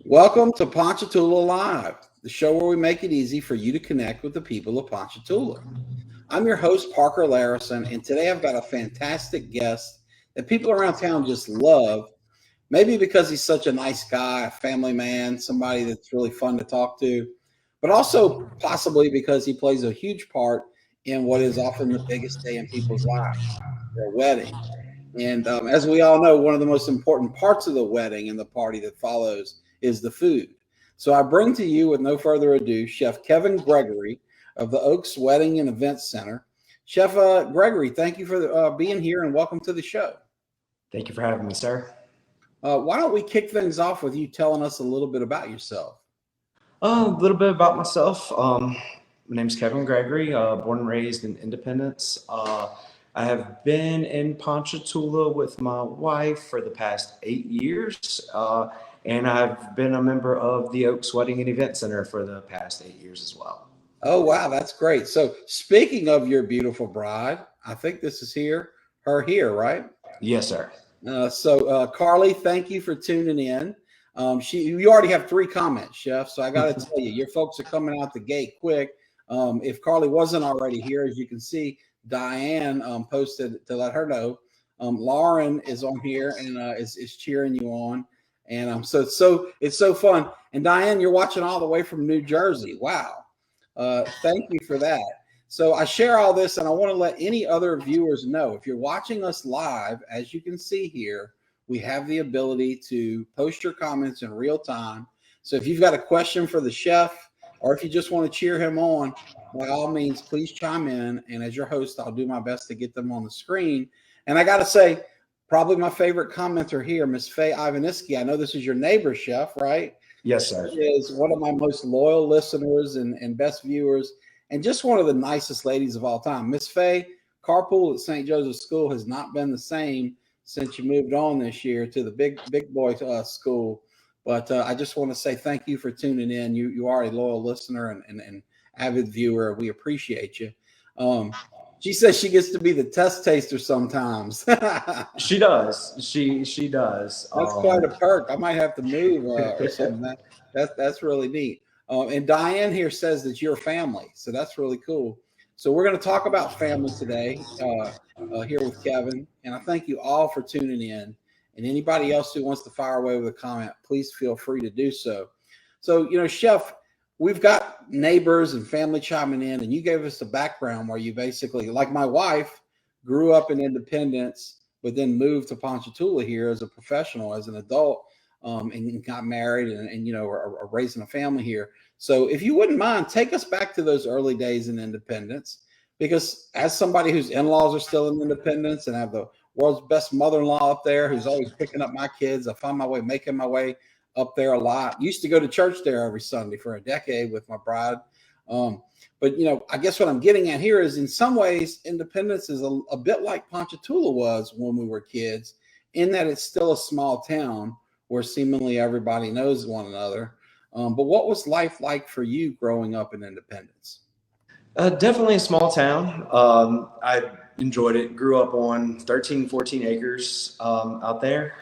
Welcome to Ponchatoula Live, the show where we make it easy for you to connect with the people of Ponchatoula. I'm your host, Parker Layrisson, and today I've got a fantastic guest that people around town just love, maybe because he's such a nice guy, a family man, somebody that's really fun to talk to, but also possibly because he plays a huge part in what is often the biggest day in people's lives, their wedding. And as we all know, one of the most important parts of the wedding and the party that follows is the food. So I bring to you, with no further ado, Chef Kevin Gregory of the Oaks Wedding and Events Center. Chef Gregory, thank you for being here and welcome to the show. Thank you for having me, sir. Why don't we kick things off with you telling us a little bit about yourself? A little bit about myself. My name's Kevin Gregory, born and raised in Independence. I have been in Ponchatoula with my wife for the past 8 years, and I've been a member of the Oaks Wedding and Event Center for the past 8 years as well. Oh, wow, that's great. So speaking of your beautiful bride, I think this is her here, right? Yes, sir. Carly, thank you for tuning in. You already have 3 comments, Chef. So I got to tell you, your folks are coming out the gate quick. If Carly wasn't already here, as you can see, Diane posted to let her know. Lauren is on here and is cheering you on, and so it's so fun. And Diane, you're watching all the way from New Jersey. Wow, thank you for that. So I share all this, and I want to let any other viewers know, if you're watching us live, as you can see here, we have the ability to post your comments in real time. So if you've got a question for the chef, or if you just want to cheer him on, by all means, please chime in. And as your host, I'll do my best to get them on the screen. And I got to say, probably my favorite commenter here, Miss Faye Ivaniski. I know this is your neighbor, Chef, right? Yes, sir. She is one of my most loyal listeners and best viewers, and just one of the nicest ladies of all time. Miss Faye, carpool at St. Joseph's School has not been the same since you moved on this year to the big boy school. But I just want to say thank you for tuning in. You are a loyal listener and avid viewer. We appreciate you. She says she gets to be the test taster sometimes. She does. She does. That's quite a perk. I might have to move or something. That's really neat. And Diane here says that you're family, so that's really cool. So we're going to talk about family today here with Kevin, and I thank you all for tuning in. And anybody else who wants to fire away with a comment, please feel free to do so. So, Chef, we've got neighbors and family chiming in, and you gave us a background where you basically, like my wife, grew up in Independence, but then moved to Ponchatoula here as a professional, as an adult, and got married and are raising a family here. So if you wouldn't mind, take us back to those early days in Independence, because as somebody whose in-laws are still in Independence and have the world's best mother-in-law up there who's always picking up my kids, I find my way making my way up there a lot. Used to go to church there every Sunday for a decade with my bride. But I guess what I'm getting at here is, in some ways, Independence is a bit like Ponchatoula was when we were kids, in that it's still a small town where seemingly everybody knows one another. But what was life like for you growing up in Independence? Definitely a small town. I enjoyed it. Grew up on 13, 14 acres out there.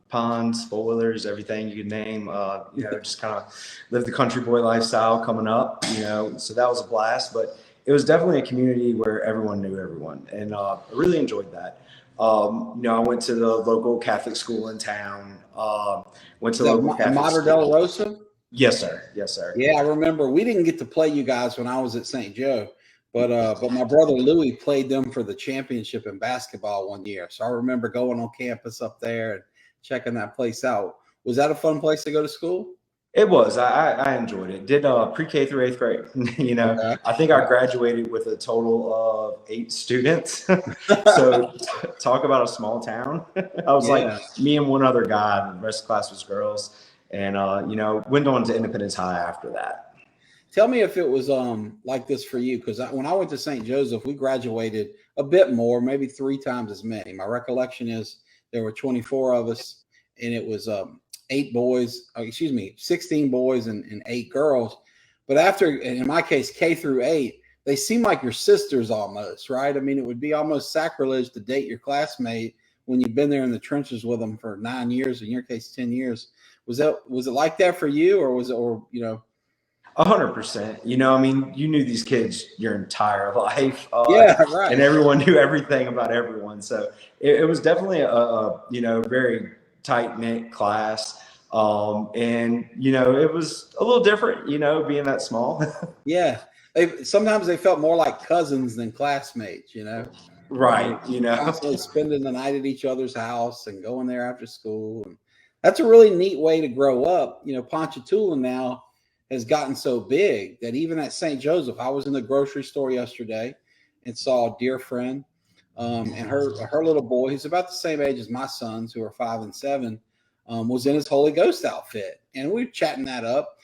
Ponds, spoilers, everything you could name. Just kind of lived the country boy lifestyle coming up, so that was a blast. But it was definitely a community where everyone knew everyone, and I really enjoyed that. I went to the local Catholic school in town. Went to the local Catholic Mater school. Del Rosa? Yes, sir. Yes, sir. Yeah, I remember. We didn't get to play you guys when I was at St. Joe, but my brother Louis played them for the championship in basketball one year. So I remember going on campus up there and checking that place out. Was that a fun place to go to school? It was. I enjoyed it. Did pre-K through 8th grade. Okay. I think I graduated with a total of 8 students. So talk about a small town. I was like me and one other guy. The rest of the class was girls. And, went on to Independence High after that. Tell me if it was like this for you, because when I went to St. Joseph, we graduated a bit more, maybe 3 times as many. My recollection is there were 24 of us, and it was 16 boys and 8 girls. But after, in my case, K through 8, they seem like your sisters almost, right? I mean, it would be almost sacrilege to date your classmate when you've been there in the trenches with them for 9 years, in your case, 10 years. Was it like that for you, or was it, or 100%. I mean, you knew these kids your entire life, Yeah, and right. everyone knew everything about everyone. So it was definitely a very tight knit class. And it was a little different, being that small. Yeah. Sometimes they felt more like cousins than classmates. Right. Constantly spending the night at each other's house and going there after school. And that's a really neat way to grow up. Ponchatoula now has gotten so big that even at St. Joseph, I was in the grocery store yesterday and saw a dear friend, and her little boy, who's about the same age as my sons, who are 5 and 7, was in his Holy Ghost outfit, and we were chatting that up.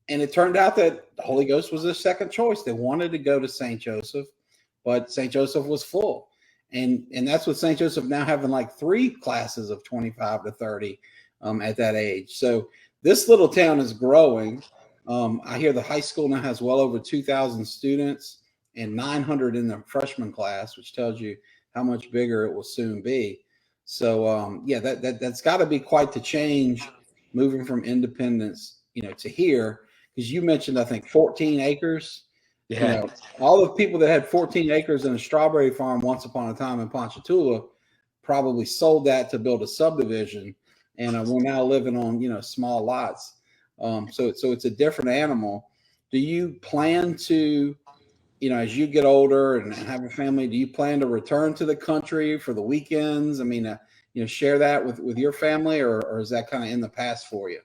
And it turned out that the Holy Ghost was their second choice. They wanted to go to St. Joseph, but St. Joseph was full. And that's with St. Joseph now having like 3 classes of 25 to 30 at that age. So this little town is growing. I hear the high school now has well over 2,000 students and 900 in the freshman class, which tells you how much bigger it will soon be. So yeah, that's got to be quite the change moving from Independence, to here, because you mentioned, I think, 14 acres. Yeah. All the people that had 14 acres in a strawberry farm once upon a time in Ponchatoula probably sold that to build a subdivision, and we're now living on small lots. So it's a different animal. Do you plan to, as you get older and have a family, do you plan to return to the country for the weekends? I mean, share that with your family, or is that kind of in the past for you?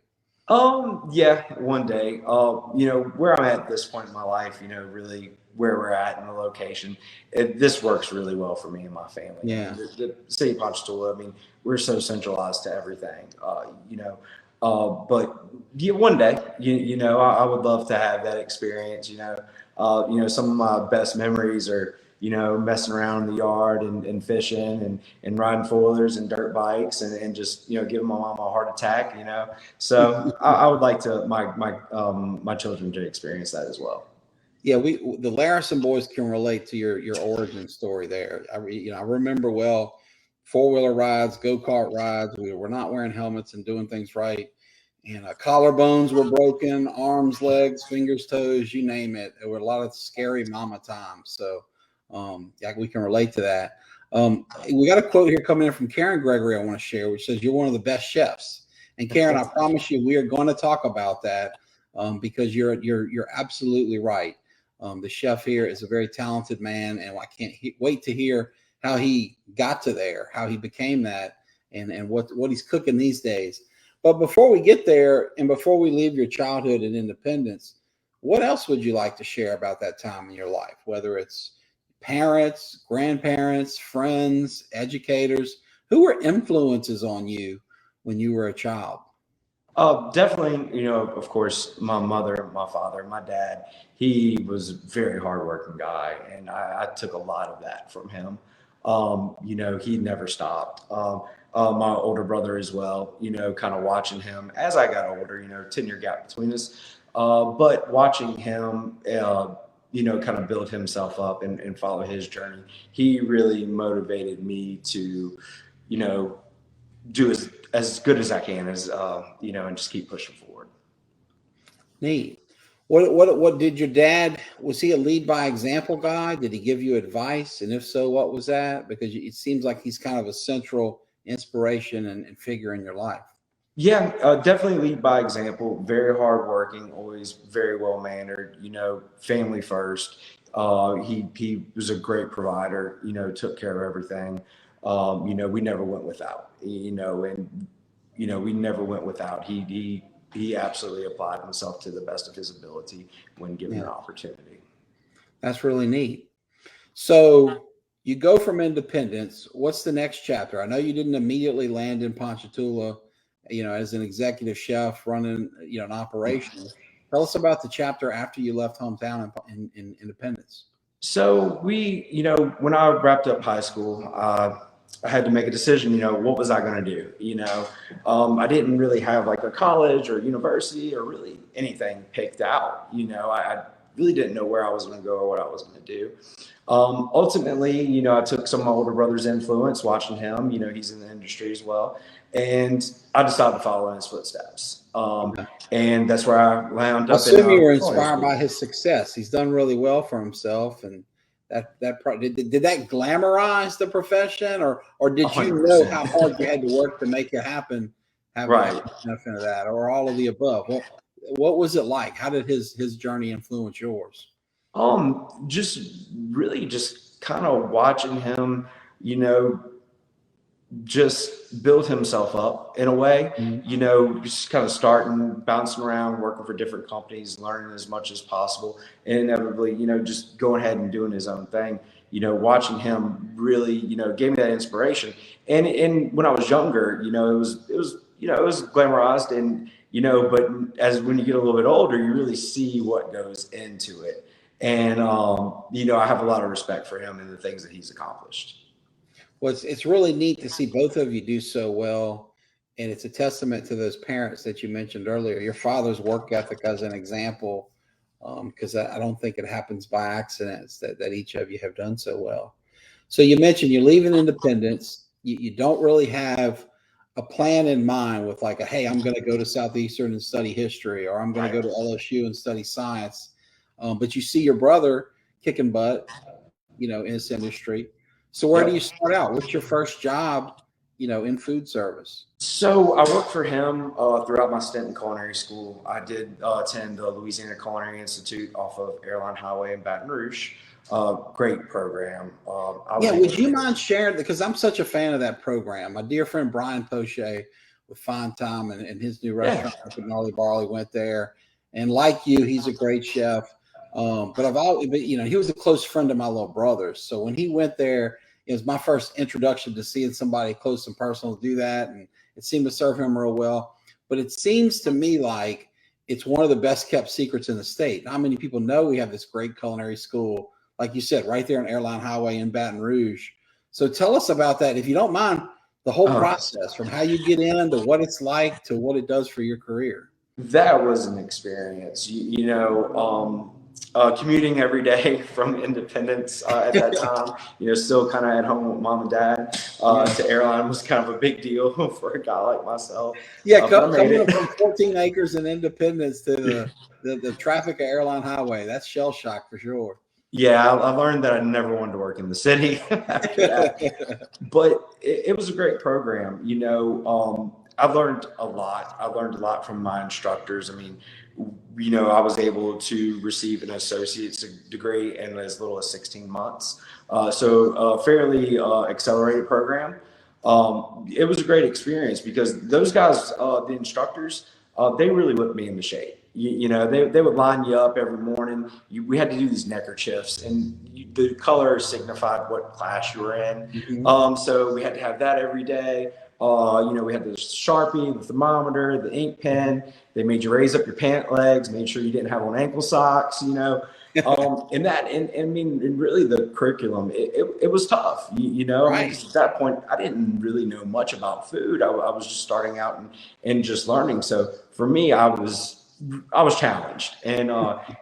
Yeah, one day. Where I'm at this point in my life, really where we're at in the location, this works really well for me and my family. Yeah. I mean, the city of Ponchatoula, I mean, we're so centralized to everything, but yeah, one day, I would love to have that experience. Some of my best memories are, messing around in the yard and fishing and riding four-wheelers and dirt bikes and just, giving my mom a heart attack, So I would like to my children to experience that as well. Yeah, the Larison boys can relate to your origin story there. I remember well, 4-wheeler rides, go-kart rides. We were not wearing helmets and doing things right, and collarbones were broken, arms, legs, fingers, toes, you name it. There were a lot of scary mama times. So, yeah, we can relate to that. We got a quote here coming in from Kevin Gregory I want to share, which says, "You're one of the best chefs." And Karen, I promise you, we are going to talk about that, because you're absolutely right. The chef here is a very talented man, and I can't wait to hear how he got to there, how he became that, and what he's cooking these days. But before we get there, and before we leave your childhood and Independence, what else would you like to share about that time in your life? Whether it's parents, grandparents, friends, educators, who were influences on you when you were a child? Definitely, of course, my mother, my father, my dad, he was a very hardworking guy, and I took a lot of that from him. He never stopped. My older brother as well, kind of watching him as I got older, 10-year gap between us. But watching him, kind of build himself up and follow his journey, he really motivated me to, do as good as I can and just keep pushing forward. Neat. What did your dad, was he a lead by example guy? Did he give you advice? And if so, what was that? Because it seems like he's kind of a central inspiration and figure in your life. Yeah, definitely lead by example. Very hardworking, always very well mannered. Family first. He was a great provider. Took care of everything. We never went without. We never went without. He absolutely applied himself to the best of his ability when given the opportunity. That's really neat. So you go from Independence. What's the next chapter? I know you didn't immediately land in Ponchatoula, as an executive chef running, an operation. Tell us about the chapter after you left hometown in Independence. So when I wrapped up high school, I had to make a decision, what was I going to do? I didn't really have like a college or university or really anything picked out. really didn't know where I was going to go or what I was going to do. Ultimately, you know, I took some of my older brother's influence, watching him. You know, he's in the industry as well, and I decided to follow in his footsteps. And that's where I wound I up in assume you were culinary inspired school. by his success. He's done really well for himself, and did that glamorize the profession, or did you know 100%. how hard you had to work to make it happen? Having Right. nothing of that, or all of the above. What was it like? How did his journey influence yours? Just really just kind of watching him, you know, just build himself up in a way, you know, just kind of starting, bouncing around, working for different companies, learning as much as possible, and inevitably, you know, just going ahead and doing his own thing. You know, watching him really, you know, gave me that inspiration. And when I was younger, you know, it was glamorized, and you know, but as when you get a little bit older, you really see what goes into it. And you know, I have a lot of respect for him and the things that he's accomplished. Well, it's really neat to see both of you do so well, and it's a testament to those parents that you mentioned earlier. Your father's work ethic as an example, because I don't think it happens by accidents that each of you have done so well. So you mentioned you're leaving Independence. You don't really have a plan in mind with like, hey, I'm going to go to Southeastern and study history, or I'm going to go to LSU and study science. But you see your brother kicking butt, you know, in this industry. So where do you Yep. start out? What's your first job, you know, in food service? So I worked for him throughout my stint in culinary school. I did attend the Louisiana Culinary Institute off of Airline Highway in Baton Rouge. Great program. I was Yeah, able would you to. mind sharing? Because I'm such a fan of that program. My dear friend Brian Poche with Fine Time and his new Yeah. restaurant up in Gnarly Barley went there. And like you, he's a great chef. But I've always, but you know, he was a close friend of my little brother's. So when he went there, it was my first introduction to seeing somebody close and personal do that, and it seemed to serve him real well. But it seems to me like it's one of the best kept secrets in the state. How many people know we have this great culinary school, like you said, right there on Airline Highway in Baton Rouge? So tell us about that, if you don't mind, the whole Uh, process from how you get in to what it's like to what it does for your career. that was an experience. You know, commuting every day from Independence at that time, you know, still kind of at home with mom and dad Yeah. to airline was kind of a big deal for a guy like myself. Yeah, But I made coming it. up from 14 acres in Independence to the traffic of Airline Highway, that's shell shock for sure. Yeah, I learned that I never wanted to work in the city after that. But it was a great program. You know, I learned a lot. I learned a lot from my instructors. I mean, you know, I was able to receive an associate's degree in as little as 16 months. So a fairly accelerated program. It was a great experience because those guys, the instructors, they really whipped me into shape. You know, they would line you up every morning. We had to do these neckerchiefs, and the color signified what class you were in. Mhm. So we had to have that every day. You know, we had the Sharpie, the thermometer, the ink pen. They made you raise up your pant legs, made sure you didn't have on ankle socks, you know. And I mean, and really the curriculum, it was tough, you know. I mean, Right. 'cause at that point, I didn't really know much about food. I was just starting out and just learning. So for me, I was challenged, and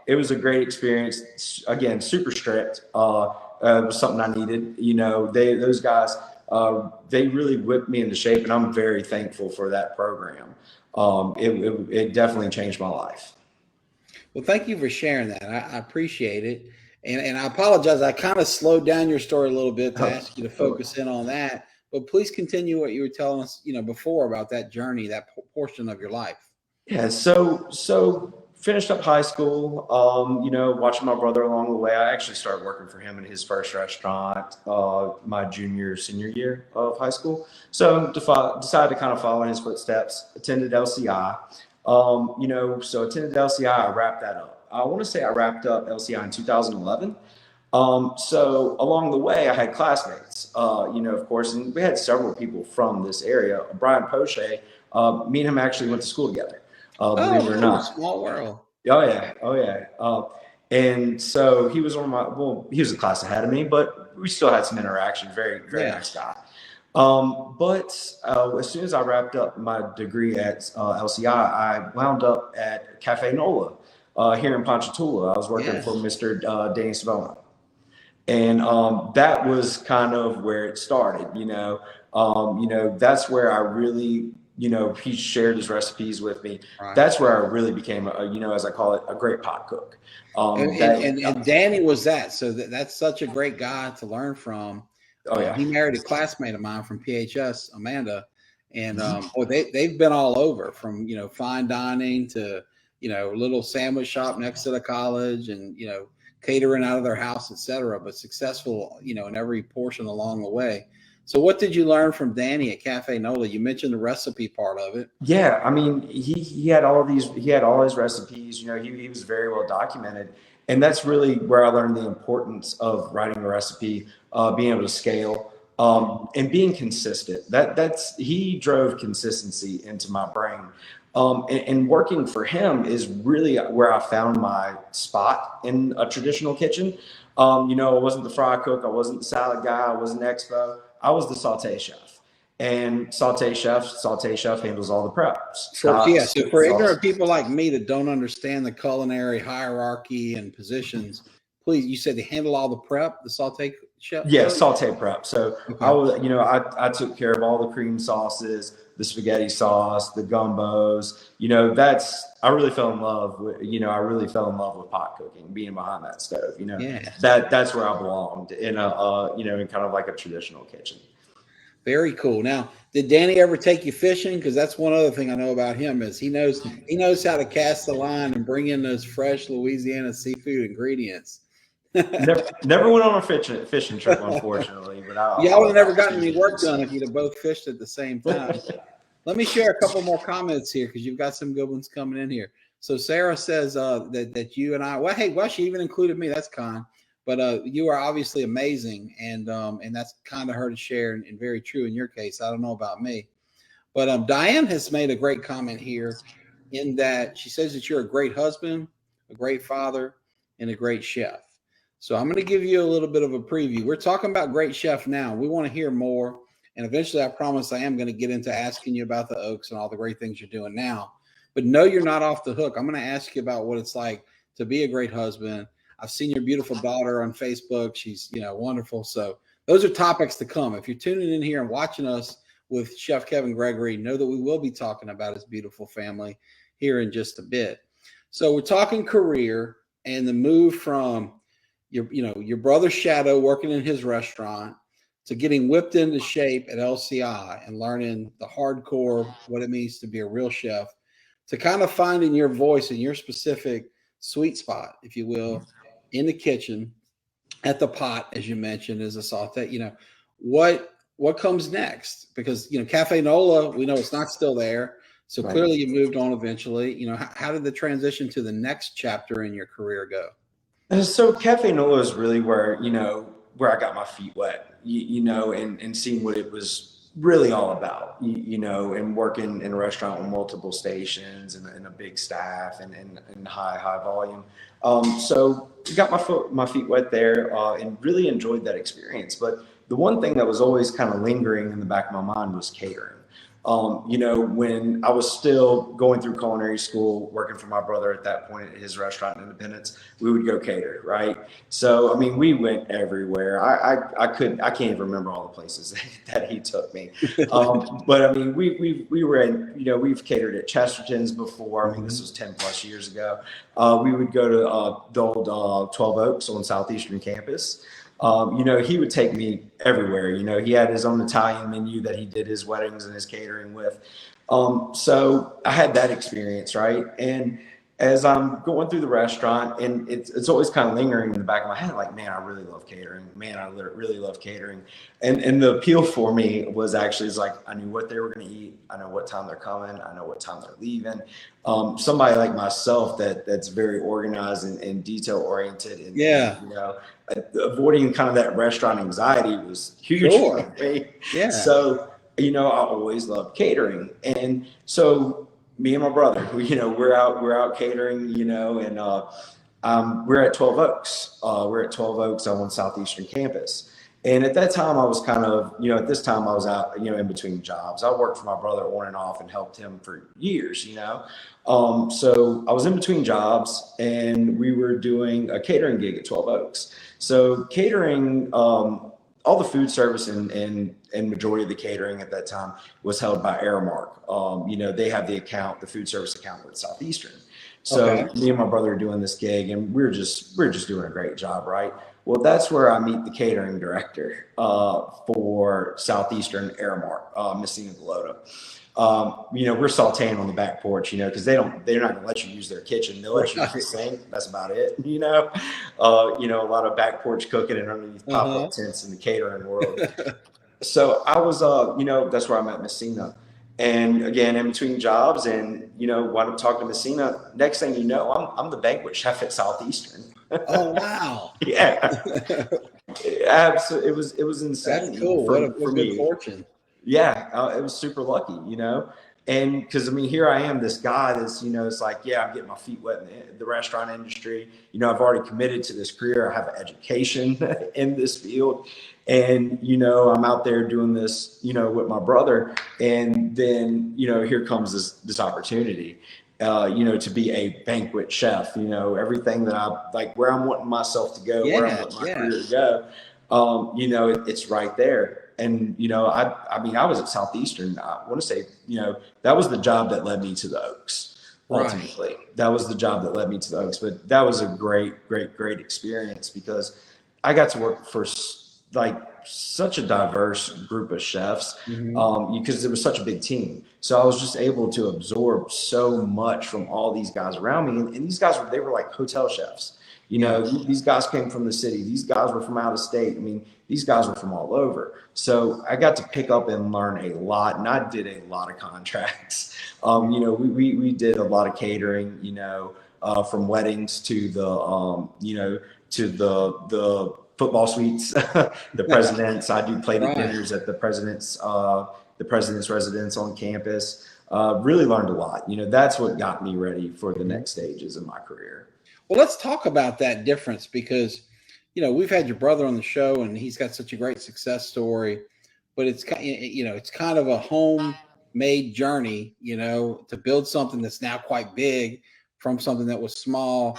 it was a great experience. Again, super strict. It was something I needed. You know, those guys they really whipped me into shape, and I'm very thankful for that program. It definitely changed my life. Well, thank you for sharing that. I appreciate it. And I apologize. I kind of slowed down your story a little bit to Oh, ask you to oh, focus in on that. But please continue what you were telling us, you know, before about that journey, that portion of your life. yeah, so finished up high school. You know, watching my brother along the way. I actually started working for him in his first restaurant my junior senior year of high school. So decided to kind of follow in his footsteps. Attended LCI. You know, so attended LCI. I wrapped that up. I want to say I wrapped up LCI in 2011. So along the way, I had classmates, you know, of course, and we had several people from this area. Brian Poche, me and him actually went to school together, believe Oh, it or cool. not. Small world. Oh yeah, oh yeah. And so he was one of my, well, he was a class ahead of me, but we still had some interaction. Very, very Yeah. nice guy. But as soon as I wrapped up my degree at LCI, I wound up at Cafe Nola. here in Ponchatoula. I was working Yes. for Mr. Danny Savona. And that was kind of where it started, that's where I really, he shared his recipes with me. Right. That's where I really became, as I call it, a great pot cook. And Danny was that. So that's such a great guy to learn from. Oh, yeah. He married a classmate of mine from PHS, Amanda. And they've been all over, from, fine dining to, little sandwich shop next to the college, and, catering out of their house, etc. But successful, in every portion along the way. So what did you learn from Danny at Cafe Nola? You mentioned the recipe part of it. Yeah, I mean, he had all his recipes. He was very well documented, and that's really where I learned the importance of writing a recipe, being able to scale, and being consistent. He drove consistency into my brain, and working for him is really where I found my spot in a traditional kitchen. I wasn't the fry cook, I wasn't the salad guy, I wasn't expo, I was the saute chef. And saute chef handles all the preps. So for ignorant people like me that don't understand the culinary hierarchy and positions, please, you said they handle all the prep, the saute chef? Yeah, saute prep. So okay. I took care of all the cream sauces, the spaghetti sauce, the gumbos. I really fell in love with, pot cooking, being behind that stove. That's where I belonged in in kind of like a traditional kitchen. Very cool. Now, did Danny ever take you fishing? Because that's one other thing I know about him is he knows how to cast the line and bring in those fresh Louisiana seafood ingredients. never went on a fishing trip, unfortunately. But y'all would have never gotten any work done if you'd have both fished at the same time. Let me share a couple more comments here, because you've got some good ones coming in here. So Sarah says that you and I, she even included me. That's kind. But you are obviously amazing, and that's kind of her to share, and very true in your case. I don't know about me. But Diane has made a great comment here, in that she says that you're a great husband, a great father, and a great chef. So I'm going to give you a little bit of a preview. We're talking about great chef now. We want to hear more. And eventually, I promise I am going to get into asking you about the Oaks and all the great things you're doing now. But no, you're not off the hook. I'm going to ask you about what it's like to be a great husband. I've seen your beautiful daughter on Facebook. She's, wonderful. So those are topics to come. If you're tuning in here and watching us with Chef Kevin Gregory, know that we will be talking about his beautiful family here in just a bit. So we're talking career and the move from your brother's shadow working in his restaurant to getting whipped into shape at LCI and learning the hardcore, what it means to be a real chef, to kind of finding your voice and your specific sweet spot, if you will, in the kitchen, at the pot, as you mentioned, as a saute. What comes next? Because Cafe Nola, we know it's not still there, so right. Clearly you moved on eventually. How did the transition to the next chapter in your career go? So Cafe Nola is really where I got my feet wet, and seeing what it was really all about, and working in a restaurant with multiple stations and a big staff and high volume. So got my feet wet there, and really enjoyed that experience. But the one thing that was always kind of lingering in the back of my mind was catering. When I was still going through culinary school, working for my brother at that point at his restaurant in Independence, we would go cater, right? So, we went everywhere. I can't even remember all the places that he took me. But we were in, we've catered at Chesterton's before. This was 10 plus years ago. We would go to the old 12 Oaks on Southeastern campus. He would take me everywhere. He had his own Italian menu that he did his weddings and his catering with. So I had that experience, right? And as I'm going through the restaurant, and it's always kind of lingering in the back of my head, like, man, I really love catering. Man, I really love catering. And the appeal for me was actually like, I knew what they were going to eat. I know what time they're coming. I know what time they're leaving. Somebody like myself that's very organized and detail oriented, and avoiding kind of that restaurant anxiety was huge for me. Yeah. So, I always loved catering. And so me and my brother, we're out catering, and we're at 12 Oaks. We're at 12 Oaks on Southeastern campus. And at that time, I was kind of, at this time I was out, in between jobs. I worked for my brother on and off and helped him for years. So I was in between jobs, and we were doing a catering gig at 12 Oaks. So catering, all the food service and majority of the catering at that time was held by Aramark. They have the food service account with Southeastern. So Okay. me and my brother are doing this gig, and we're just doing a great job, right? Well, that's where I meet the catering director for Southeastern Aramark, Messina Galota. We're sauteing on the back porch, because they're not going to let you use their kitchen. They'll let you use the sink. That's about it. A lot of back porch cooking and underneath pop-up tents in the catering world. So I was, that's where I met Messina. And again, in between jobs, and wound up talking to Messina. Next thing you know, I'm the banquet chef at Southeastern. Oh wow! Yeah, absolutely. It was insane. That's cool. For What me. good fortune. Yeah, it was super lucky, and because here I am, this guy that's it's like, yeah, I'm getting my feet wet in the restaurant industry. I've already committed to this career. I have an education in this field, and I'm out there doing this, with my brother, and then here comes this opportunity. To be a banquet chef, everything that I like, where I'm wanting myself to go, where I'm wanting my career to go, it's right there. And, I was at Southeastern. I want to say, that was the job that led me to the Oaks. Ultimately, that was the job that led me to the Oaks. But that was a great experience, because I got to work for such a diverse group of chefs, because it was such a big team. So I was just able to absorb so much from all these guys around me. And these guys they were like hotel chefs. These guys came from the city. These guys were from out of state. These guys were from all over. So I got to pick up and learn a lot, and I did a lot of contracts. We did a lot of catering, from weddings to the football suites, the presidents. I do plated dinners at the president's residence on campus. Really learned a lot. That's what got me ready for the next stages of my career. Well, let's talk about that difference, because, we've had your brother on the show, and he's got such a great success story, but it's kind of a homemade journey, to build something that's now quite big from something that was small.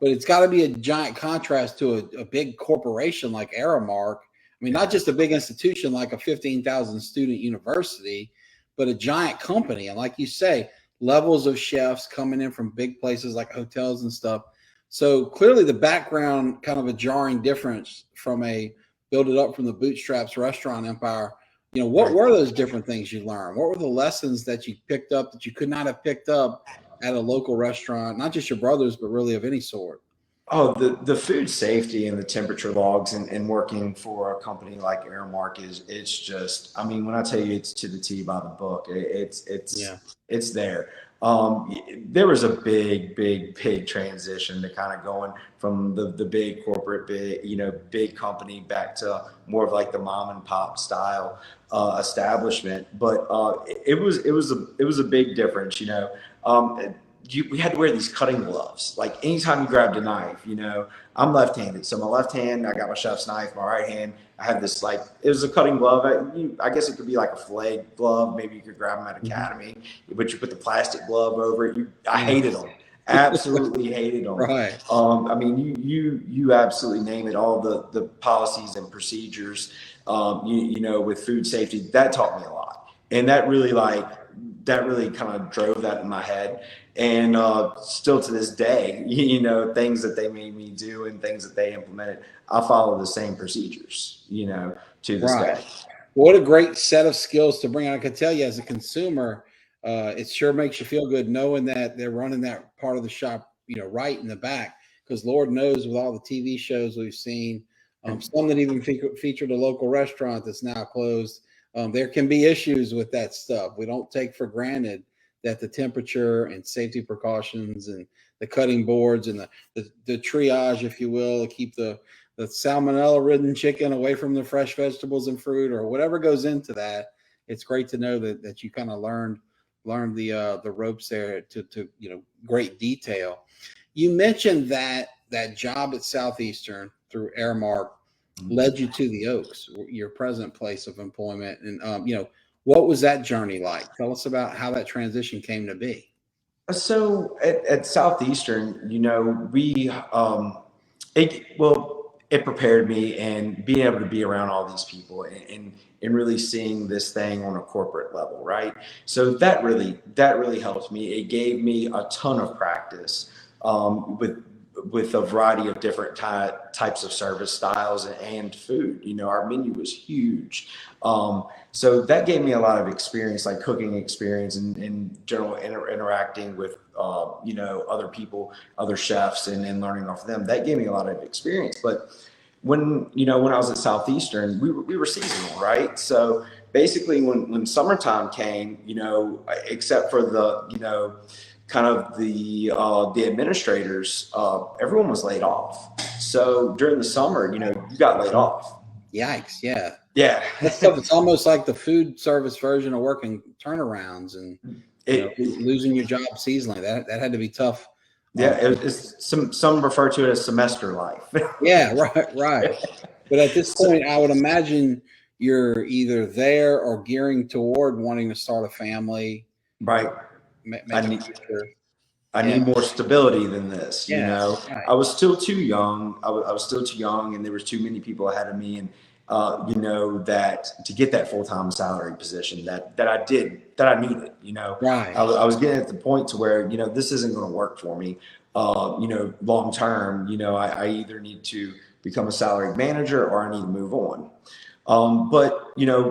But it's got to be a giant contrast to a big corporation like Aramark. Not just a big institution like a 15,000 student university, but a giant company. And like you say, levels of chefs coming in from big places like hotels and stuff. So clearly the background, kind of a jarring difference from a build it up from the bootstraps restaurant empire. What were those different things you learned? What were the lessons that you picked up that you could not have picked up at a local restaurant, not just your brother's, but really of any sort? Oh, the food safety and the temperature logs and working for a company like Aramark it's just, when I tell you it's to the T by the book, it's there. There was a big transition to kind of going from the big corporate, big company back to more of like the mom and pop style establishment. But it was a big difference, we had to wear these cutting gloves. Like anytime you grabbed a knife, I'm left-handed. So my left hand, I got my chef's knife. My right hand, I had this it was a cutting glove. I guess it could be like a filet glove. Maybe you could grab them at Academy, but you put the plastic glove over it. I hated them. Absolutely hated them. Right. You absolutely name it. All the policies and procedures, with food safety, that taught me a lot. And that really kind of drove that in my head. And still to this day, things that they made me do and things that they implemented, I follow the same procedures, to this day. What a great set of skills to bring. I can tell you as a consumer, it sure makes you feel good knowing that they're running that part of the shop, right in the back, because Lord knows with all the TV shows we've seen, some that even featured a local restaurant that's now closed, there can be issues with that stuff. We don't take for granted that the temperature and safety precautions and the cutting boards and the triage, if you will, to keep the salmonella-ridden chicken away from the fresh vegetables and fruit or whatever goes into that. It's great to know that you kind of learned the ropes there to great detail. You mentioned that job at Southeastern through Aramark led you to the Oaks, your present place of employment. And, what was that journey like? Tell us about how that transition came to be. So at Southeastern, it prepared me, and being able to be around all these people and really seeing this thing on a corporate level, right? So that really helped me. It gave me a ton of practice with a variety of different types of service styles and food. Our menu was huge. So that gave me a lot of experience, like cooking experience and general interacting with, other people, other chefs, and learning off of them. That gave me a lot of experience. But when I was at Southeastern, we were seasonal, right? So basically when summertime came, except for the, kind of the administrators, everyone was laid off. So during the summer, you got laid off. Yikes. Yeah. Yeah. That stuff, it's almost like the food service version of working turnarounds and losing your job seasonally. That had to be tough. Yeah, it's some refer to it as semester life. Yeah, right. But at this point, I would imagine you're either there or gearing toward wanting to start a family. Right. I need more stability than this. Right. I was still too young. I was still too young, and there was too many people ahead of me, and that to get that full-time salary position that I needed. Right. I was getting at the point to where this isn't going to work for me. Long term. I either need to become a salaried manager or I need to move on.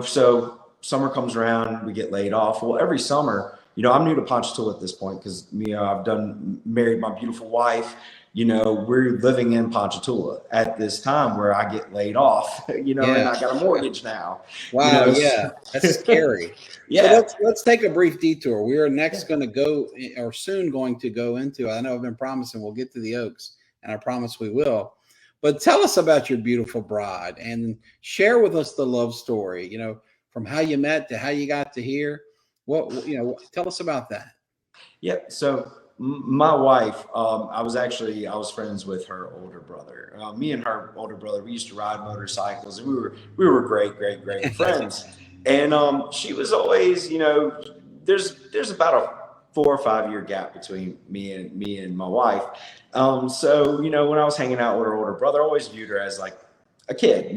So summer comes around, we get laid off. Well, every summer. I'm new to Ponchatoula at this point because I've married my beautiful wife. We're living in Ponchatoula at this time where I get laid off, and I got a mortgage now. Wow. Yeah. That's scary. Yeah. So let's take a brief detour. We are next going to go, or soon going to go into, I know I've been promising we'll get to the Oaks, and I promise we will. But tell us about your beautiful bride and share with us the love story, from how you met to how you got to here. Tell us about that. Yep. So my wife, I was friends with her older brother. Me and her older brother, we used to ride motorcycles, and we were great friends. And she was always, there's about a 4 or 5 year gap between me and my wife. So when I was hanging out with her older brother, I always viewed her as like a kid.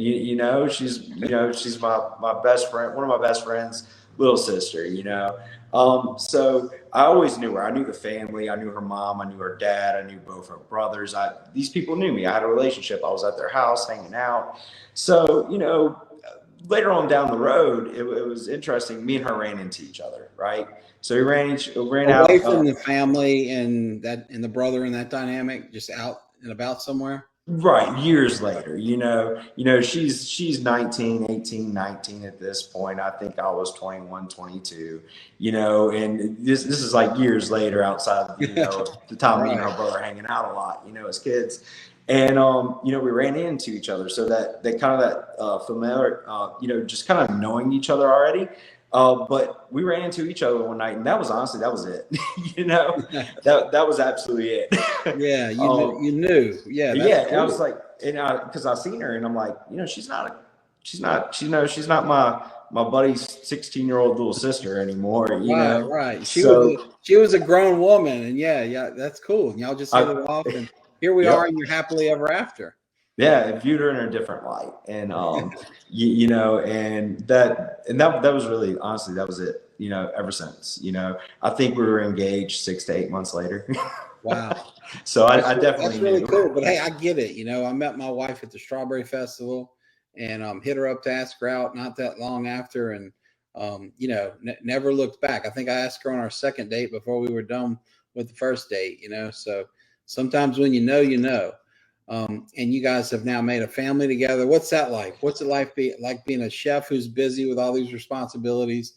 She's my best friend, one of my best friends. Little sister, so I always knew her. I knew the family. I knew her mom. I knew her dad. I knew both her brothers. These people knew me. I had a relationship. I was at their house hanging out. So, later on down the road, it was interesting. Me and her ran into each other, right? So we ran out away from the family and the brother and that dynamic, just out and about somewhere. Right. Years later, she's 19, 18, 19 at this point. I think I was 21, 22, and this is like years later outside of, the time me and her brother hanging out a lot, as kids. And, we ran into each other. So that kind of that familiar, just kind of knowing each other already. But we ran into each other one night, and that was it. That was absolutely it. Yeah, you knew. Yeah, yeah. Cool. And I was like, because I seen her, and I'm like, she's not my buddy's 16-year-old little sister anymore. Right. She was a grown woman, and yeah, that's cool. And y'all just hit it off, and here we are, and you're happily ever after. Yeah, I viewed her in a different light, and and that was really, honestly, that was it. Ever since, I think we were engaged 6 to 8 months later. Wow. So I definitely that's really cool. But hey, I get it. I met my wife at the Strawberry Festival, and hit her up to ask her out not that long after, and never looked back. I think I asked her on our second date before we were done with the first date. So sometimes when you know. And you guys have now made a family together. What's that like? What's it like being a chef who's busy with all these responsibilities?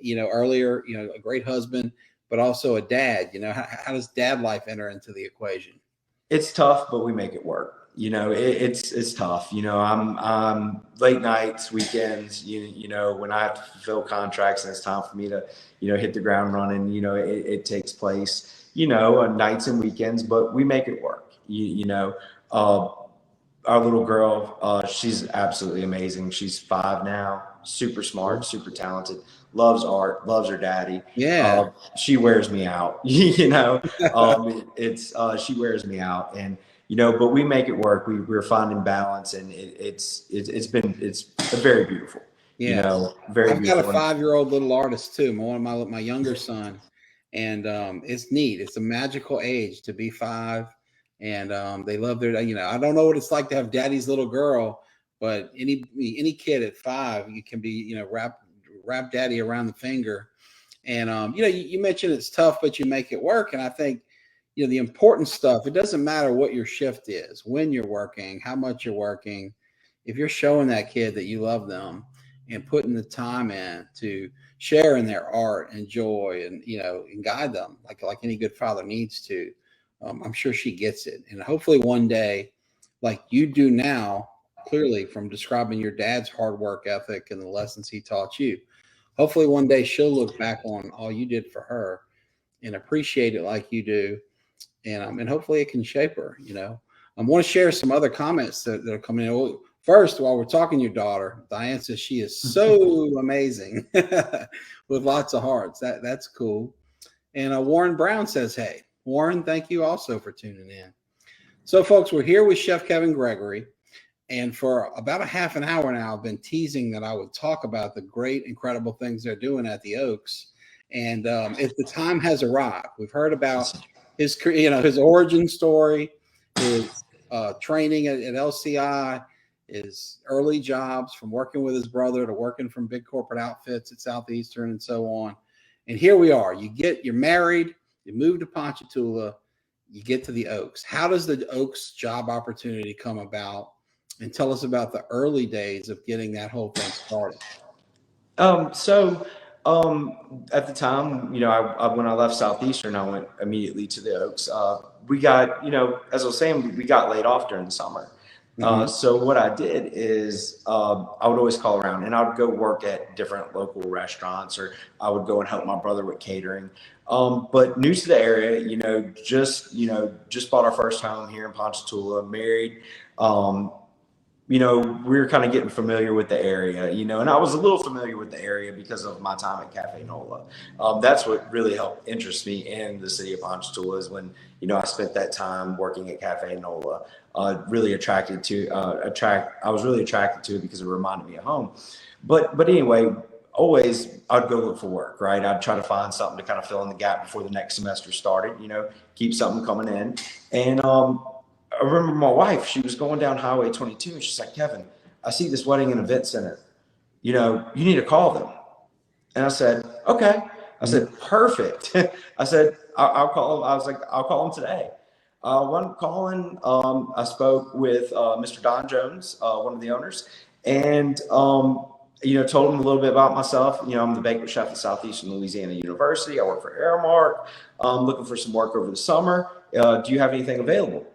Earlier, a great husband, but also a dad. How does dad life enter into the equation? It's tough, but we make it work. It's tough. I'm late nights, weekends. When I have to fulfill contracts and it's time for me to, hit the ground running. It takes place. On nights and weekends, but we make it work. our little girl, she's absolutely amazing. She's 5 now, super smart, super talented, loves art, loves her daddy. Yeah. She wears me out, she wears me out, and but we make it work. We're finding balance, and it's very beautiful, Yeah. very I've got a beautiful. 5-year-old little artist too, one of my younger son, and it's neat. It's a magical age to be 5, and they love their. I don't know what it's like to have daddy's little girl, but any kid at 5, you can be wrap daddy around the finger, and you mentioned it's tough, but you make it work, and I think the important stuff. It doesn't matter what your shift is, when you're working, how much you're working. If you're showing that kid that you love them and putting the time in to share in their art and joy and guide them like any good father needs to, I'm sure she gets it. And hopefully one day, like you do now, clearly from describing your dad's hard work ethic and the lessons he taught you, hopefully one day she'll look back on all you did for her and appreciate it like you do, and hopefully it can shape her. I want to share some other comments that are coming in. Well, first, while we're talking to your daughter, Diane says she is so amazing with lots of hearts. That's cool. And Warren Brown says, hey, Warren, thank you also for tuning in. So, folks, we're here with Chef Kevin Gregory. And for about a half an hour now, I've been teasing that I would talk about the great, incredible things they're doing at the Oaks. And if the time has arrived, we've heard about his origin story, his training at LCI, his early jobs from working with his brother to working from big corporate outfits at Southeastern and so on. And here we are. You're married, you move to Ponchatoula, you get to the Oaks. How does the Oaks job opportunity come about? And tell us about the early days of getting that whole thing started. At the time, when I left Southeastern, I went immediately to the Oaks. We got, as I was saying, we got laid off during the summer. So what I did is I would always call around, and I would go work at different local restaurants, or I would go and help my brother with catering. But new to the area, just bought our first home here in Ponchatoula, married. We were kind of getting familiar with the area, and I was a little familiar with the area because of my time at Cafe Nola. That's what really helped interest me in the city of Ponchatoula is when, I spent that time working at Cafe Nola. I was really attracted to it because it reminded me of home. But anyway, always I'd go look for work, right? I'd try to find something to kind of fill in the gap before the next semester started, keep something coming in. And, I remember my wife, she was going down Highway 22 and she's like, Kevin, I see this wedding and event center. You need to call them. And I said, okay. I said, perfect. I said, I'll call them. I was like, I'll call them today. One calling, I spoke with Mr. Don Jones, one of the owners, and told him a little bit about myself. I'm the banquet chef at Southeastern Louisiana University. I work for Aramark. I'm looking for some work over the summer. Do you have anything available?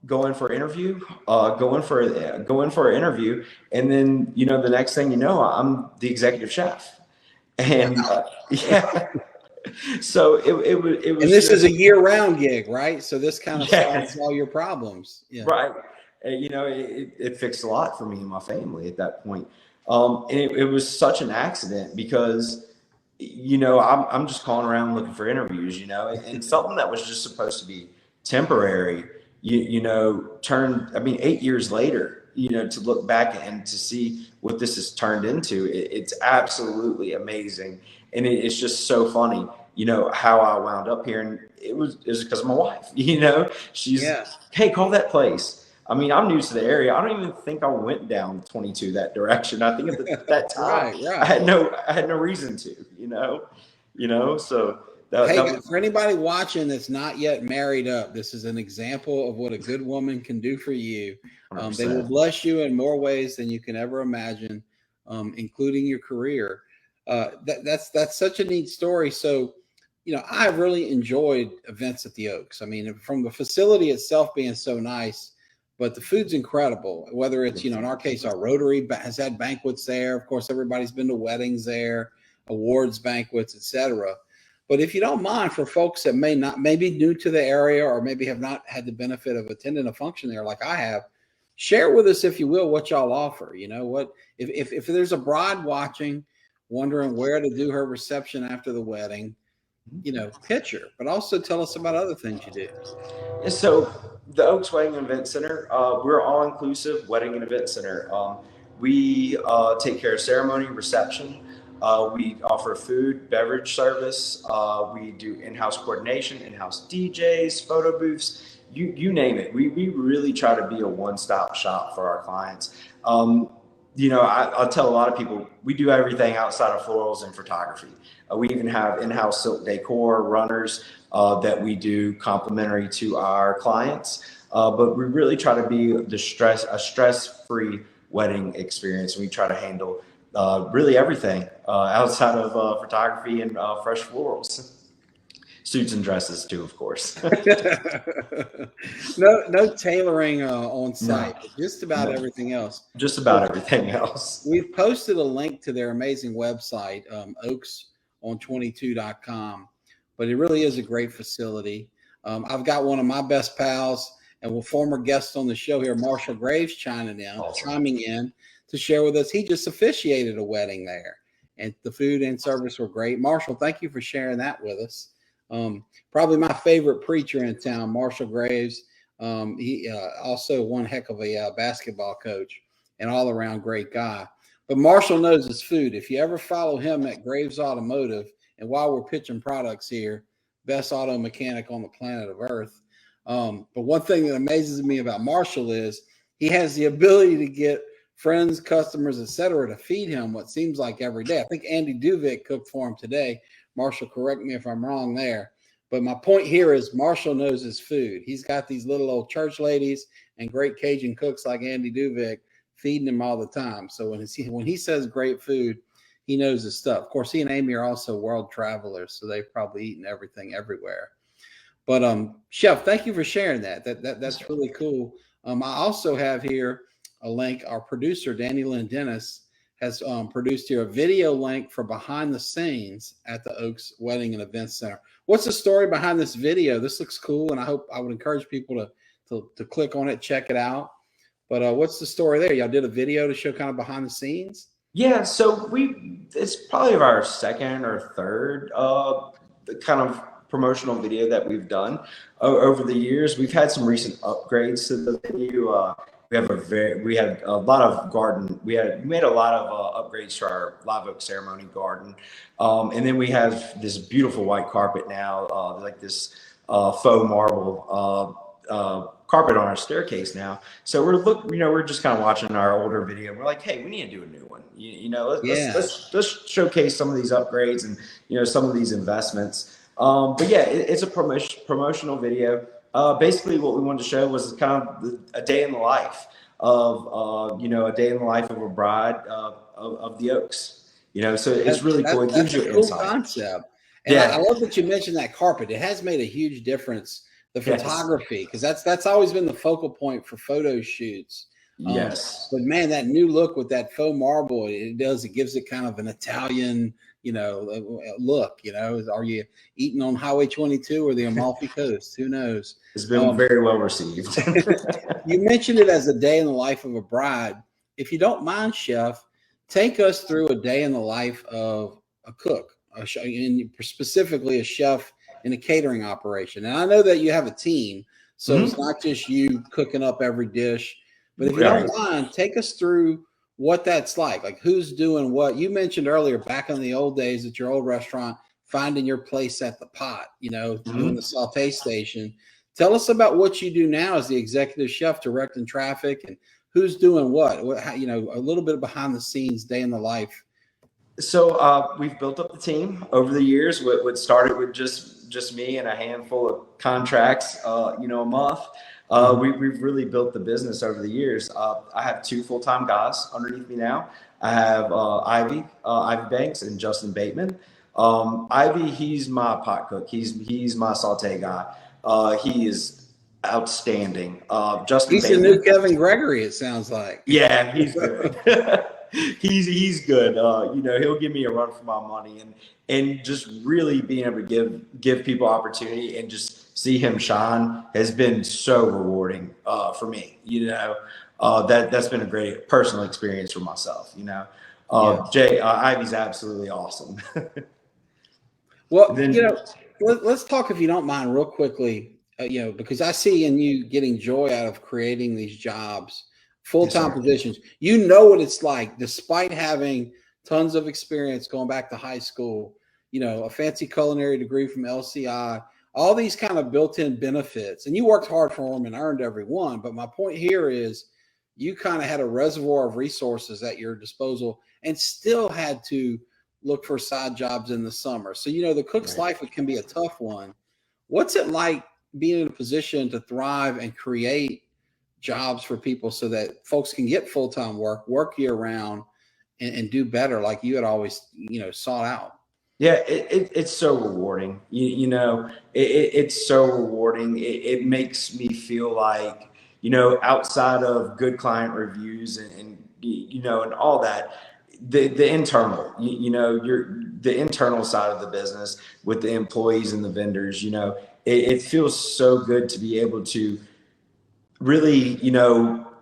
Go in for an interview, go in for an interview. And then, the next thing you know, I'm the executive chef. And yeah, so it was. And this is a year-round gig, right? So this kind of solves all your problems. Yeah. Right. It fixed a lot for me and my family at that point. And it was such an accident because, I'm just calling around looking for interviews, and something that was just supposed to be temporary, turned, 8 years later, to look back and to see what this has turned into, it's absolutely amazing. And it's just so funny, how I wound up here. And it was because of my wife, she's, hey, call that place. I'm new to the area. I don't even think I went down 22 that direction. I think at that time right. I had no reason to, so for anybody watching that's not yet married up, this is an example of what a good woman can do for you. They will bless you in more ways than you can ever imagine, including your career. That's such a neat story. So, I've really enjoyed events at the Oaks. From the facility itself being so nice, but the food's incredible. Whether it's, in our case, our Rotary has had banquets there. Of course, everybody's been to weddings there, awards banquets, etc. But if you don't mind, for folks that may be new to the area or maybe have not had the benefit of attending a function there like I have, Share with us, if you will, what y'all offer. You know, what if there's a bride watching, wondering where to do her reception after the wedding, you know, pitch her, but also tell us about other things you do. Yeah, so the Oaks Wedding and Event Center, we're all inclusive wedding and event center. We take care of ceremony, reception. We offer food, beverage service. We do in-house coordination, in-house DJs, photo booths, you name it. We really try to be a one-stop shop for our clients. I'll tell a lot of people, we do everything outside of florals and photography. We even have in-house silk decor, runners that we do complimentary to our clients. But we really try to be a stress-free wedding experience. We try to handle really everything outside of photography and fresh florals. Suits and dresses too, of course. No tailoring on site, No, just about no, everything else. just about everything else. We've posted a link to their amazing website, oakson22.com, but it really is a great facility. I've got one of my best pals and a former guest on the show here, Marshall Graves, chiming in to share with us. He just officiated a wedding there, and the food and service were great. Marshall, thank you for sharing that with us. Probably my favorite preacher in town, Marshall Graves. He also one heck of a basketball coach and all around great guy. But Marshall knows his food. If you ever follow him at Graves Automotive, and while we're pitching products here, best auto mechanic on the planet of Earth. But one thing that amazes me about Marshall is he has the ability to get friends, customers, etc., to feed him what seems like every day. I think Andy Duvick cooked for him today. Marshall, correct me if I'm wrong there. But my point here is Marshall knows his food. He's got these little old church ladies and great Cajun cooks like Andy Duvick feeding him all the time. So when he says great food, he knows his stuff. Of course, he and Amy are also world travelers, so they've probably eaten everything everywhere. But Chef, thank you for sharing that. That's really cool. I also have here a link. Our producer, Danny Lynn Dennis, has produced here a video link for behind the scenes at the Oaks Wedding and Event Center. What's the story behind this video? This looks cool, and I would encourage people to click on it, check it out. But what's the story there? Y'all did a video to show kind of behind the scenes? Yeah, so it's probably our second or third kind of promotional video that we've done over the years. We've had some recent upgrades to the venue. We had a lot of garden. We made a lot of upgrades to our live oak ceremony garden, and then we have this beautiful white carpet now, like this faux marble carpet on our staircase now. So we're just kind of watching our older video, and we're like, hey, we need to do a new one. Let's showcase some of these upgrades and some of these investments. But yeah, it's a promotional video. Basically, what we wanted to show was kind of a day in the life of a day in the life of a bride of the Oaks. So it's really cool. It gives you a cool insight. Concept. And I love that you mentioned that carpet. It has made a huge difference. The photography, because that's always been the focal point for photo shoots. Yes. But man, that new look with that faux marble, it gives it kind of an Italian, look. Are you eating on Highway 22 or the Amalfi Coast? Who knows? It's been very well received. You mentioned it as a day in the life of a bride. If you don't mind, Chef, take us through a day in the life of a cook, and specifically a chef in a catering operation. And I know that you have a team, so it's not just you cooking up every dish. But if you don't mind, take us through what that's like who's doing what. You mentioned earlier, back in the old days at your old restaurant, finding your place at the pot, doing the saute station. Tell us about what you do now as the executive chef, directing traffic, and who's doing what, a little bit of behind the scenes, day in the life. So we've built up the team over the years. What started with just me and a handful of contracts, a month. We've really built the business over the years. I have 2 full-time guys underneath me now. I have Ivy Banks and Justin Bateman. Ivy, he's my pot cook. He's my saute guy. He is outstanding. Justin he's Bateman, the new Kevin Gregory, it sounds like. Yeah, he's good. He's good. He'll give me a run for my money, and just really being able to give people opportunity and just see him shine has been so rewarding for me. that's been a great personal experience for myself. Yeah. Jay, Ivy's absolutely awesome. Well, Then let's talk, if you don't mind, real quickly. Because I see in you getting joy out of creating these jobs, yes, full-time sir. positions. You know what it's like, despite having tons of experience going back to high school. A fancy culinary degree from LCI, all these kind of built-in benefits, and you worked hard for them and earned every one. But my point here is, you kind of had a reservoir of resources at your disposal, and still had to look for side jobs in the summer. So, the cook's Right. life, it can be a tough one. What's it like being in a position to thrive and create jobs for people so that folks can get full-time work year round, and do better like you had always, sought out? Yeah, it's so rewarding. It's so rewarding. It makes me feel like, outside of good client reviews and all that, the internal, the internal side of the business with the employees and the vendors, it feels so good to be able to really,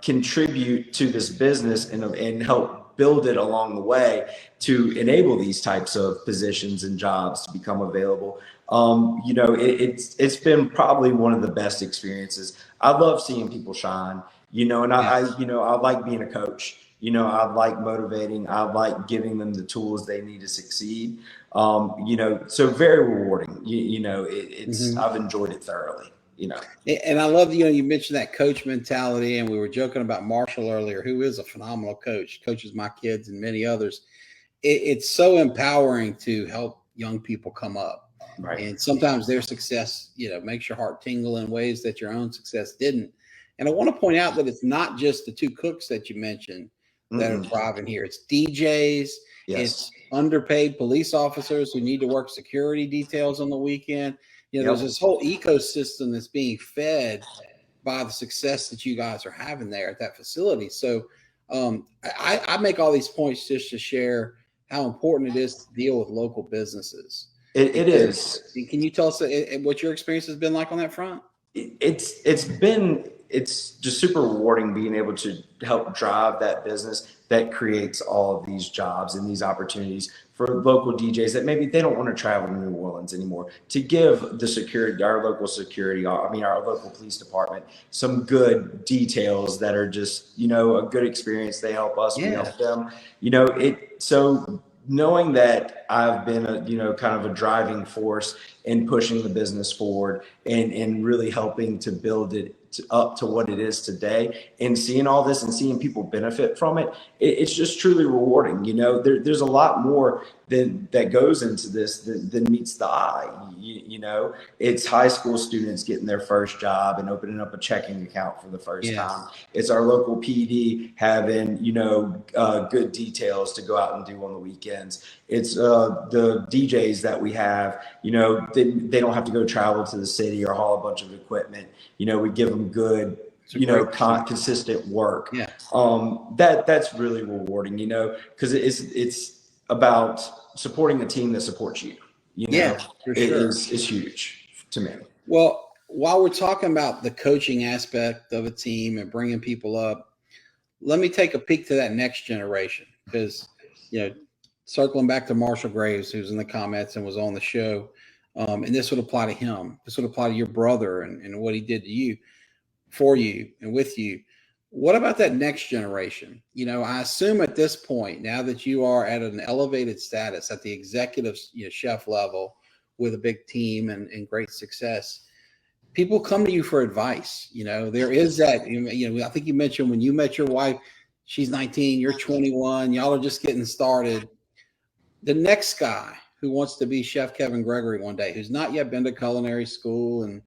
contribute to this business and help build it along the way to enable these types of positions and jobs to become available. It's been probably one of the best experiences. I love seeing people shine, and Yes. I like being a coach. I like motivating. I like giving them the tools they need to succeed. So very rewarding. It's Mm-hmm. I've enjoyed it thoroughly. And I love, you mentioned that coach mentality, and we were joking about Marshall earlier, who is a phenomenal coach, coaches my kids and many others. It's so empowering to help young people come up, Right. and sometimes their success, makes your heart tingle in ways that your own success didn't. And I want to point out that it's not just the two cooks that you mentioned that are Mm-mm. thriving here. It's DJs, Yes. it's underpaid police officers who need to work security details on the weekend. There's Yep. this whole ecosystem that's being fed by the success that you guys are having there at that facility. So, I make all these points just to share how important it is to deal with local businesses. It Because, is. can you tell us what your experience has been like on that front? It's just super rewarding being able to help drive that business that creates all of these jobs and these opportunities for local DJs that maybe they don't want to travel to New Orleans anymore, to give the security, our local security, our local police department, some good details that are just, a good experience. They help us, we Yeah. help them, so knowing that I've been kind of a driving force in pushing the business forward and really helping to build it up to what it is today, and seeing all this and seeing people benefit from it's just truly rewarding. There's a lot more that goes into this than meets the eye. It's high school students getting their first job and opening up a checking account for the first Yeah. time. It's our local PD having, good details to go out and do on the weekends. It's the DJs that we have, they don't have to go travel to the city or haul a bunch of equipment. We give them good, It's a great point. consistent work. Yeah. That's really rewarding, because it's about supporting a team that supports you. Yeah, for It sure. is huge to me. Well, while we're talking about the coaching aspect of a team and bringing people up, let me take a peek to that next generation, because, you know, circling back to Marshall Graves, who's in the comments and was on the show, and this would apply to him. This would apply to your brother and what he did to you, for you, and with you. What about that next generation? I assume at this point, now that you are at an elevated status at the executive, chef level with a big team and great success, people come to you for advice. There is that, I think you mentioned when you met your wife, she's 19, you're 21, y'all are just getting started. The next guy who wants to be Chef Kevin Gregory one day, who's not yet been to culinary school and,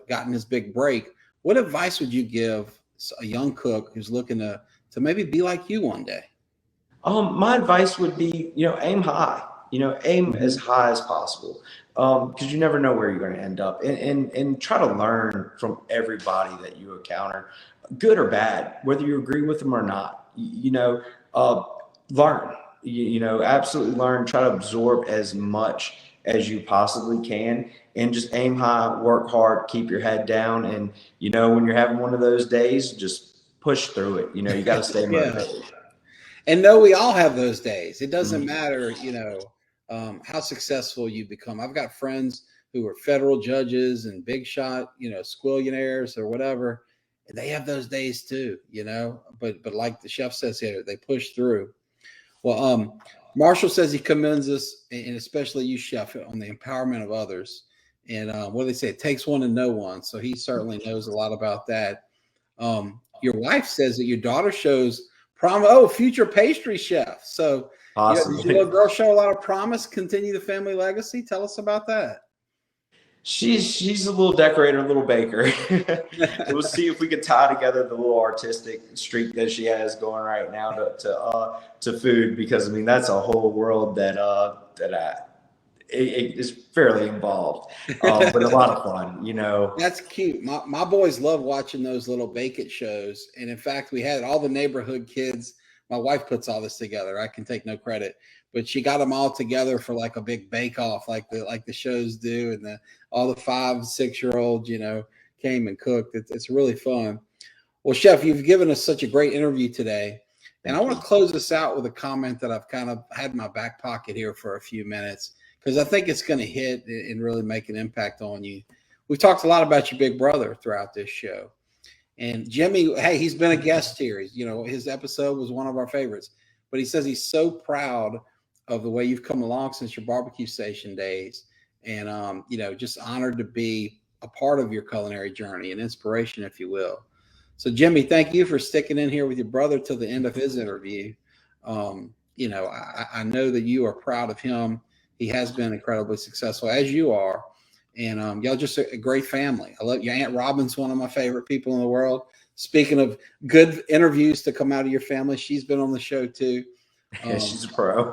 gotten his big break, what advice would you give a young cook who's looking to maybe be like you one day? My advice would be, aim high, aim as Mm-hmm. high as possible. Because you never know where you're going to end up, and try to learn from everybody that you encounter, good or bad, whether you agree with them or not. Learn, absolutely learn, try to absorb as much as you possibly can, and just aim high, work hard, keep your head down. And, when you're having one of those days, just push through it. You know, you got to stay motivated. And no, we all have those days. It doesn't matter, how successful you become. I've got friends who are federal judges and big shot, squillionaires or whatever. And they have those days too, but like the chef says here, they push through. Well, Marshall says he commends us, and especially you, chef, on the empowerment of others. And what do they say? It takes one to know one. So he certainly knows a lot about that. Your wife says that your daughter shows future pastry chef. So awesome. Does your little girl show a lot of promise, continue the family legacy? Tell us about that. She's a little decorator, a little baker. We'll see if we can tie together the little artistic streak that she has going right now to food, because I mean that's a whole world that it is fairly involved, but a lot of fun. That's cute. My boys love watching those little bake-it shows, and in fact, we had all the neighborhood kids. My wife puts all this together. I can take no credit, but she got them all together for like a big bake-off, like the shows do, and all the 5-6-year-olds, came and cooked. It's really fun. Well, Chef, you've given us such a great interview today, and I want to close this out with a comment that I've kind of had in my back pocket here for a few minutes, because I think it's going to hit and really make an impact on you. We've talked a lot about your big brother throughout this show. And Jimmy, hey, he's been a guest here. His episode was one of our favorites. But he says he's so proud of the way you've come along since your barbecue station days. And, just honored to be a part of your culinary journey, an inspiration, if you will. So, Jimmy, thank you for sticking in here with your brother till the end of his interview. I know that you are proud of him. He has been incredibly successful, as you are. And y'all just a great family. I love your Aunt Robin's one of my favorite people in the world. Speaking of good interviews to come out of your family, she's been on the show too. She's a pro.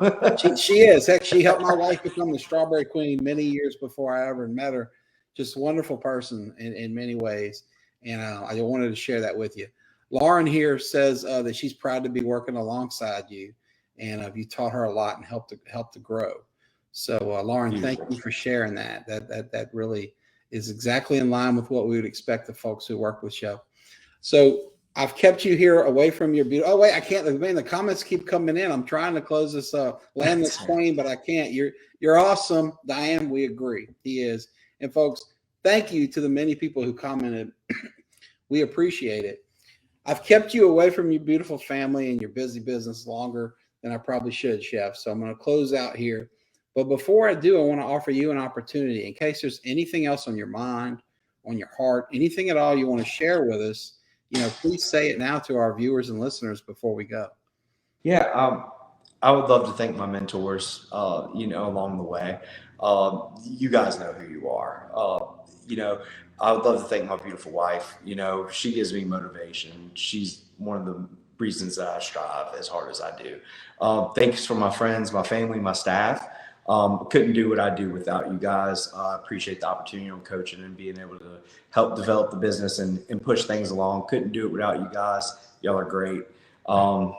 she is. Heck, she helped my wife become the Strawberry Queen many years before I ever met her. Just a wonderful person in many ways. And I wanted to share that with you. Lauren here says that she's proud to be working alongside you, and you taught her a lot and helped to grow. So, Lauren, thank you for sharing that. That really is exactly in line with what we would expect of folks who work with Chef. So I've kept you here away from your beauty. Oh, wait, I can't. Man, the comments keep coming in. I'm trying to close this up. Land this plane, but I can't. You're awesome, Diane. We agree. He is. And folks, thank you to the many people who commented. We appreciate it. I've kept you away from your beautiful family and your busy business longer than I probably should, Chef. So I'm going to close out here. But before I do, I want to offer you an opportunity in case there's anything else on your mind, on your heart, anything at all you want to share with us. Please say it now to our viewers and listeners before we go. Yeah, I would love to thank my mentors, along the way. You guys know who you are. I would love to thank my beautiful wife. She gives me motivation. She's one of the reasons that I strive as hard as I do. Thanks for my friends, my family, my staff. Couldn't do what I do without you guys. I appreciate the opportunity on coaching and being able to help develop the business and push things along. Couldn't do it without you guys. Y'all are great. I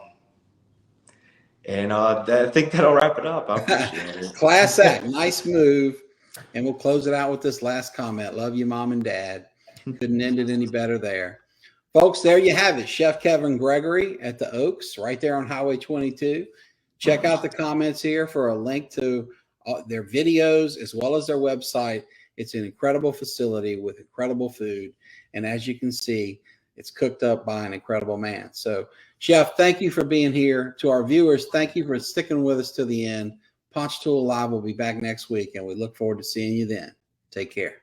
think that'll wrap it up. I appreciate it. Class act. Nice move. And we'll close it out with this last comment. Love you, Mom and Dad. Couldn't end it any better there. Folks, there you have it. Chef Kevin Gregory at the Oaks, right there on Highway 22. Check out the comments here for a link to their videos as well as their website. It's an incredible facility with incredible food. And as you can see, it's cooked up by an incredible man. So, Chef, thank you for being here. To our viewers, thank you for sticking with us to the end. Ponchatoula Live will be back next week, and we look forward to seeing you then. Take care.